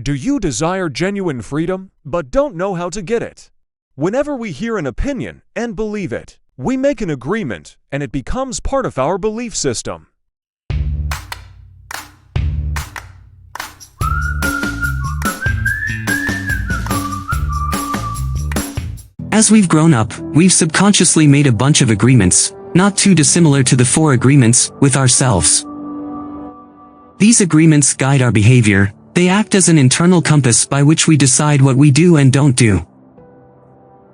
Do you desire genuine freedom, but don't know how to get it? Whenever we hear an opinion and believe it, we make an agreement and it becomes part of our belief system. As we've grown up, we've subconsciously made a bunch of agreements, not too dissimilar to the 4 agreements, with ourselves. These agreements guide our behavior. They act as an internal compass by which we decide what we do and don't do.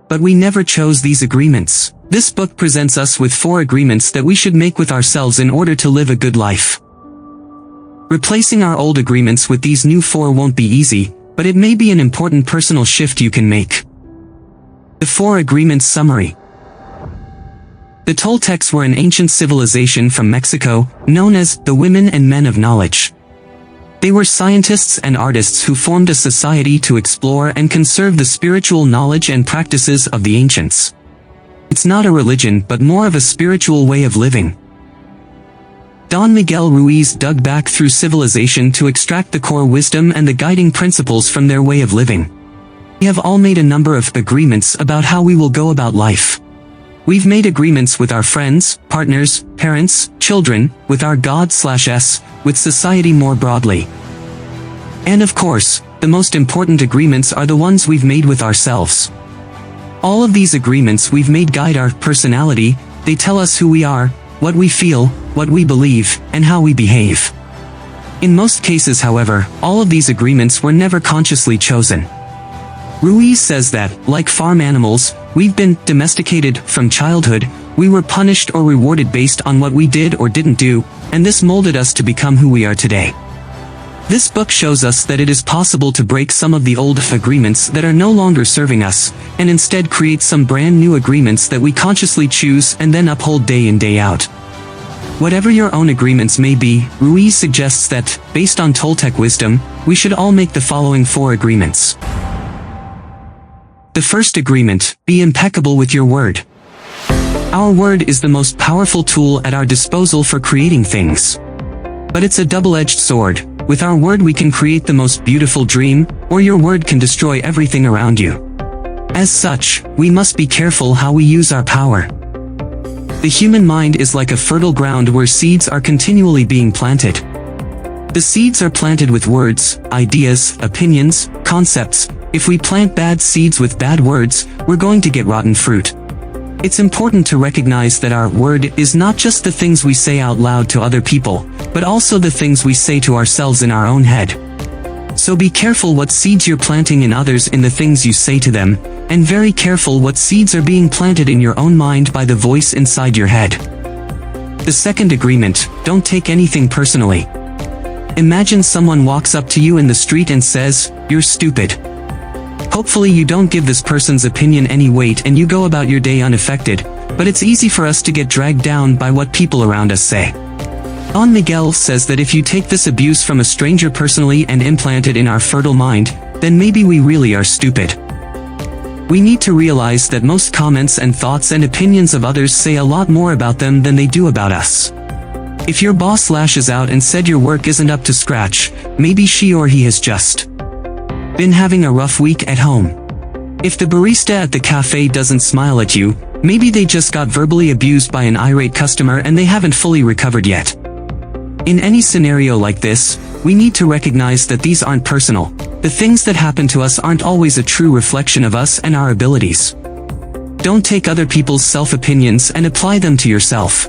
But we never chose these agreements. This book presents us with 4 agreements that we should make with ourselves in order to live a good life. Replacing our old agreements with these new 4 won't be easy, but it may be an important personal shift you can make. The 4 Agreements Summary. The Toltecs were an ancient civilization from Mexico, known as the Women and Men of Knowledge. They were scientists and artists who formed a society to explore and conserve the spiritual knowledge and practices of the ancients. It's not a religion but more of a spiritual way of living. Don Miguel Ruiz dug back through civilization to extract the core wisdom and the guiding principles from their way of living. We have all made a number of agreements about how we will go about life. We've made agreements with our friends, partners, parents, children, with our God/us, with society more broadly. And of course, the most important agreements are the ones we've made with ourselves. All of these agreements we've made guide our personality. They tell us who we are, what we feel, what we believe, and how we behave. In most cases, however, all of these agreements were never consciously chosen. Ruiz says that, like farm animals, we've been domesticated from childhood. We were punished or rewarded based on what we did or didn't do, and this molded us to become who we are today. This book shows us that it is possible to break some of the old agreements that are no longer serving us, and instead create some brand new agreements that we consciously choose and then uphold day in day out. Whatever your own agreements may be, Ruiz suggests that, based on Toltec wisdom, we should all make the following 4 agreements. The first agreement: be impeccable with your word. Our word is the most powerful tool at our disposal for creating things. But it's a double-edged sword. With our word we can create the most beautiful dream, or your word can destroy everything around you. As such, we must be careful how we use our power. The human mind is like a fertile ground where seeds are continually being planted. The seeds are planted with words, ideas, opinions, concepts. If we plant bad seeds with bad words, we're going to get rotten fruit. It's important to recognize that our word is not just the things we say out loud to other people, but also the things we say to ourselves in our own head. So be careful what seeds you're planting in others in the things you say to them, and very careful what seeds are being planted in your own mind by the voice inside your head. The second agreement: don't take anything personally. Imagine someone walks up to you in the street and says, "You're stupid." Hopefully you don't give this person's opinion any weight and you go about your day unaffected, but it's easy for us to get dragged down by what people around us say. Don Miguel says that if you take this abuse from a stranger personally and implant it in our fertile mind, then maybe we really are stupid. We need to realize that most comments and thoughts and opinions of others say a lot more about them than they do about us. If your boss lashes out and said your work isn't up to scratch, maybe she or he has just been having a rough week at home. If the barista at the cafe doesn't smile at you, maybe they just got verbally abused by an irate customer and they haven't fully recovered yet. In any scenario like this, we need to recognize that these aren't personal. The things that happen to us aren't always a true reflection of us and our abilities. Don't take other people's self-opinions and apply them to yourself.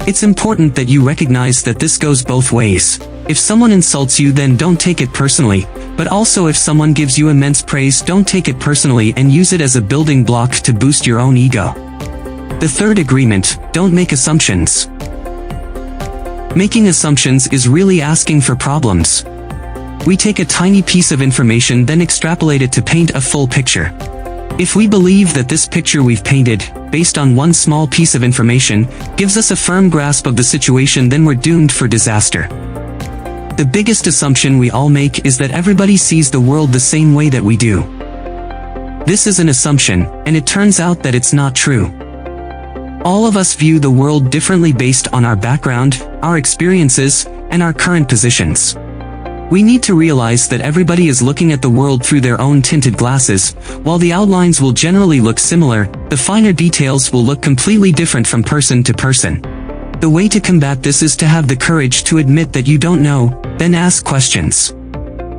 It's important that you recognize that this goes both ways. If someone insults you, then don't take it personally, but also if someone gives you immense praise, don't take it personally and use it as a building block to boost your own ego. The third agreement: don't make assumptions. Making assumptions is really asking for problems. We take a tiny piece of information, then extrapolate it to paint a full picture. If we believe that this picture we've painted, based on one small piece of information, gives us a firm grasp of the situation, then we're doomed for disaster. The biggest assumption we all make is that everybody sees the world the same way that we do. This is an assumption, and it turns out that it's not true. All of us view the world differently based on our background, our experiences, and our current positions. We need to realize that everybody is looking at the world through their own tinted glasses. While the outlines will generally look similar, the finer details will look completely different from person to person. The way to combat this is to have the courage to admit that you don't know, then ask questions.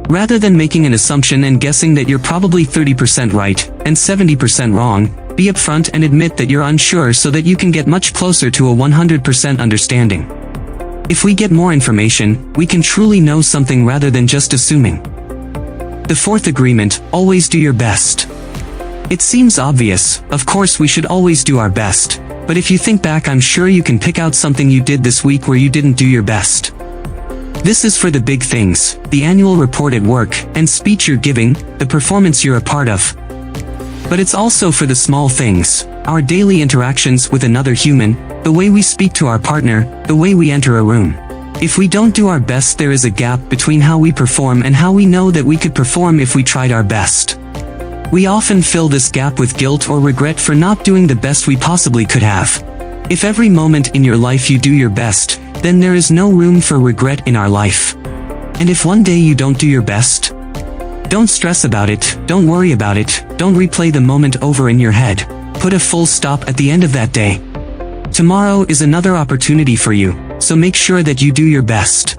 Rather than making an assumption and guessing that you're probably 30% right and 70% wrong, be upfront and admit that you're unsure so that you can get much closer to a 100% understanding. If we get more information, we can truly know something rather than just assuming. The fourth agreement, always do your best. It seems obvious, of course we should always do our best, but if you think back, I'm sure you can pick out something you did this week where you didn't do your best. This is for the big things, the annual report at work and speech you're giving, the performance you're a part of. But it's also for the small things, our daily interactions with another human, the way we speak to our partner, the way we enter a room. If we don't do our best, there is a gap between how we perform and how we know that we could perform if we tried our best. We often fill this gap with guilt or regret for not doing the best we possibly could have. If every moment in your life you do your best, then there is no room for regret in our life. And if one day you don't do your best, don't stress about it, don't worry about it, don't replay the moment over in your head. Put a full stop at the end of that day. Tomorrow is another opportunity for you, so make sure that you do your best.